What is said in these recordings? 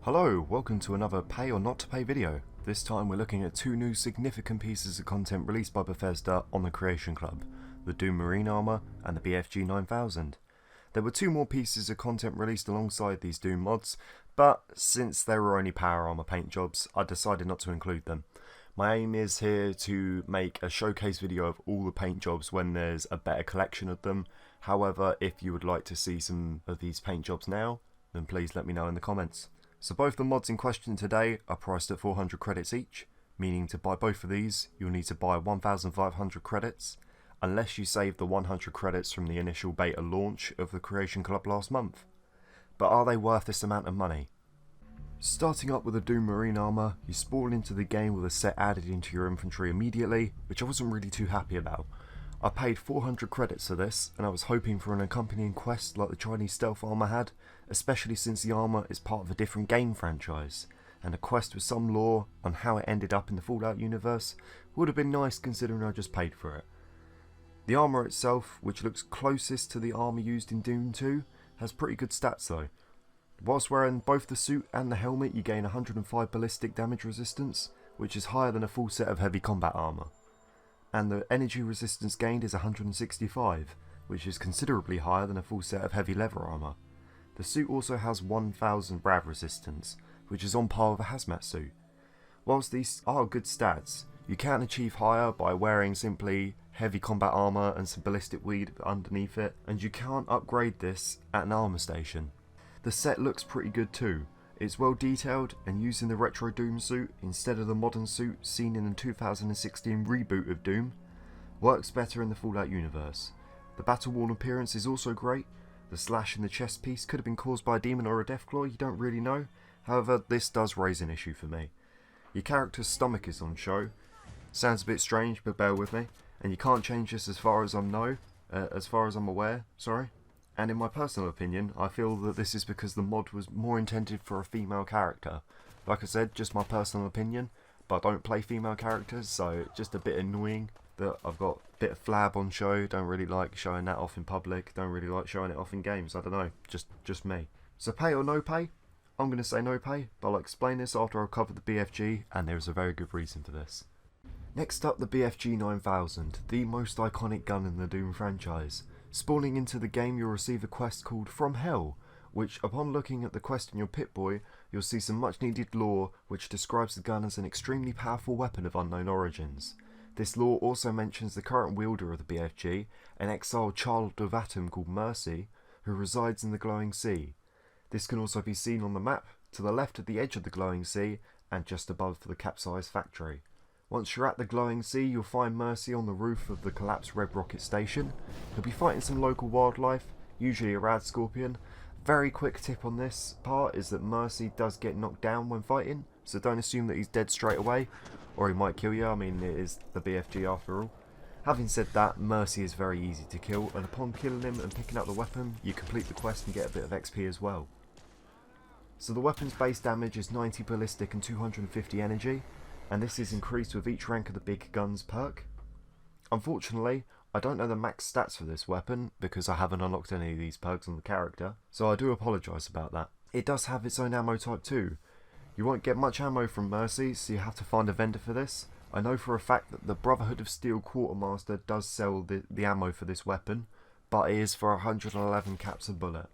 Hello, welcome to another pay or not to pay video. This time we're looking at two new significant pieces of content released by Bethesda on the Creation Club, the Doom Marine Armour and the BFG 9000. There were two more pieces of content released alongside these Doom mods, but since they were only power armour paint jobs, I decided not to include them. My aim is here to make a showcase video of all the paint jobs when there's a better collection of them. However, if you would like to see some of these paint jobs now, then please let me know in the comments. So both the mods in question today are priced at 400 credits each, meaning to buy both of these you'll need to buy 1,500 credits, unless you save the 100 credits from the initial beta launch of the Creation Club last month. But are they worth this amount of money? Starting up with the Doom Marine Armour, you spawn into the game with a set added into your infantry immediately, which I wasn't really too happy about. I paid 400 credits for this, and I was hoping for an accompanying quest like the Chinese stealth armour had, especially since the armour is part of a different game franchise, and a quest with some lore on how it ended up in the Fallout universe would have been nice considering I just paid for it. The armour itself, which looks closest to the armour used in Doom 2, has pretty good stats though. Whilst wearing both the suit and the helmet you gain 105 ballistic damage resistance, which is higher than a full set of heavy combat armour. And the energy resistance gained is 165, which is considerably higher than a full set of heavy leather armour. The suit also has 1000 grav resistance, which is on par with a hazmat suit. Whilst these are good stats, you can achieve higher by wearing simply heavy combat armour and some ballistic weed underneath it, and you can't upgrade this at an armour station. The set looks pretty good too. It's well detailed and using the retro Doom suit instead of the modern suit seen in the 2016 reboot of Doom works better in the Fallout universe. The battle worn appearance is also great. The slash in the chest piece could have been caused by a demon or a deathclaw, you don't really know. However, this does raise an issue for me. Your character's stomach is on show. Sounds a bit strange, but bear with me. And you can't change this as far as I'm aware. And in my personal opinion, I feel that this is because the mod was more intended for a female character. Like I said, just my personal opinion, but I don't play female characters, so it's just a bit annoying that I've got a bit of flab on show. Don't really like showing that off in public, don't really like showing it off in games, I don't know, just me. So pay or no pay? I'm going to say no pay, but I'll explain this after I've covered the BFG, and there's a very good reason for this. Next up, the BFG 9000, the most iconic gun in the Doom franchise. Spawning into the game you'll receive a quest called From Hell, which upon looking at the quest in your Pip-Boy, you'll see some much needed lore which describes the gun as an extremely powerful weapon of unknown origins. This lore also mentions the current wielder of the BFG, an exiled child of Atom called Mercy, who resides in the Glowing Sea. This can also be seen on the map to the left at the edge of the Glowing Sea and just above the capsized factory. Once you're at the Glowing Sea, you'll find Mercy on the roof of the collapsed Red Rocket station. He'll be fighting some local wildlife, usually a rad scorpion. Very quick tip on this part is that Mercy does get knocked down when fighting, so don't assume that he's dead straight away, or he might kill you. I mean, it is the BFG after all. Having said that, Mercy is very easy to kill, and upon killing him and picking up the weapon, you complete the quest and get a bit of XP as well. So the weapon's base damage is 90 ballistic and 250 energy, and this is increased with each rank of the Big Guns perk. Unfortunately, I don't know the max stats for this weapon because I haven't unlocked any of these perks on the character, so I do apologise about that. It does have its own ammo type too. You won't get much ammo from Mercy, so you have to find a vendor for this. I know for a fact that the Brotherhood of Steel Quartermaster does sell the ammo for this weapon, but it is for 111 caps a bullet.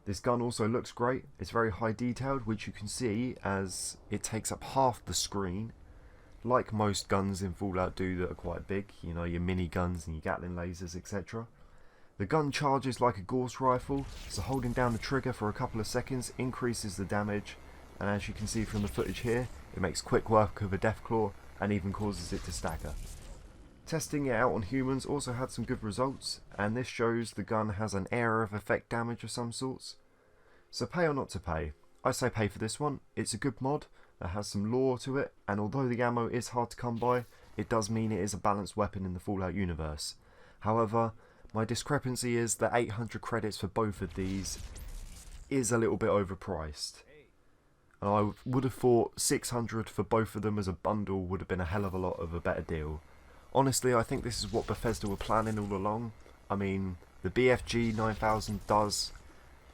This gun also looks great. It's very high detailed, which you can see as it takes up half the screen, like most guns in Fallout do that are quite big, you know, your mini guns and your Gatling lasers, etc. The gun charges like a Gauss rifle, so holding down the trigger for a couple of seconds increases the damage, and as you can see from the footage here, it makes quick work of a deathclaw and even causes it to stagger. Testing it out on humans also had some good results, and this shows the gun has an area of effect damage of some sorts. So pay or not to pay? I say pay for this one. It's a good mod that has some lore to it, and although the ammo is hard to come by, it does mean it is a balanced weapon in the Fallout universe. However, my discrepancy is that 800 credits for both of these is a little bit overpriced. And I would have thought 600 for both of them as a bundle would have been a hell of a lot of a better deal. Honestly, I think this is what Bethesda were planning all along. I mean, the BFG 9000 does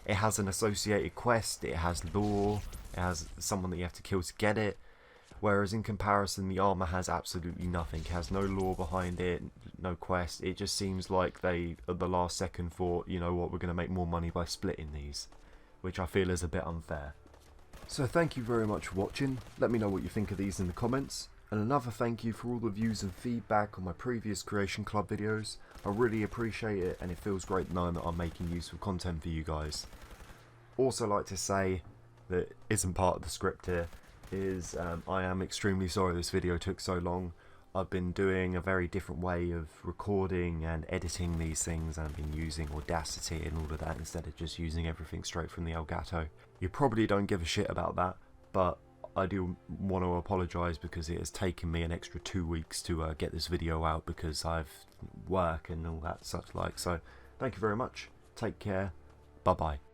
it has an associated quest, it has lore, it has someone that you have to kill to get it. Whereas in comparison, the armor has absolutely nothing. It has no lore behind it, no quest. It just seems like they, at the last second, thought, you know what, we're going to make more money by splitting these, which I feel is a bit unfair. So thank you very much for watching. Let me know what you think of these in the comments. And another thank you for all the views and feedback on my previous Creation Club videos. I really appreciate it, and it feels great knowing that I'm making useful content for you guys. Also like to say that isn't part of the script here is I am extremely sorry this video took so long. I've been doing a very different way of recording and editing these things, and I've been using Audacity and all of that instead of just using everything straight from the Elgato. You probably don't give a shit about that, but I do want to apologise because it has taken me an extra 2 weeks to get this video out because I've work and all that such like. So thank you very much, take care, bye bye.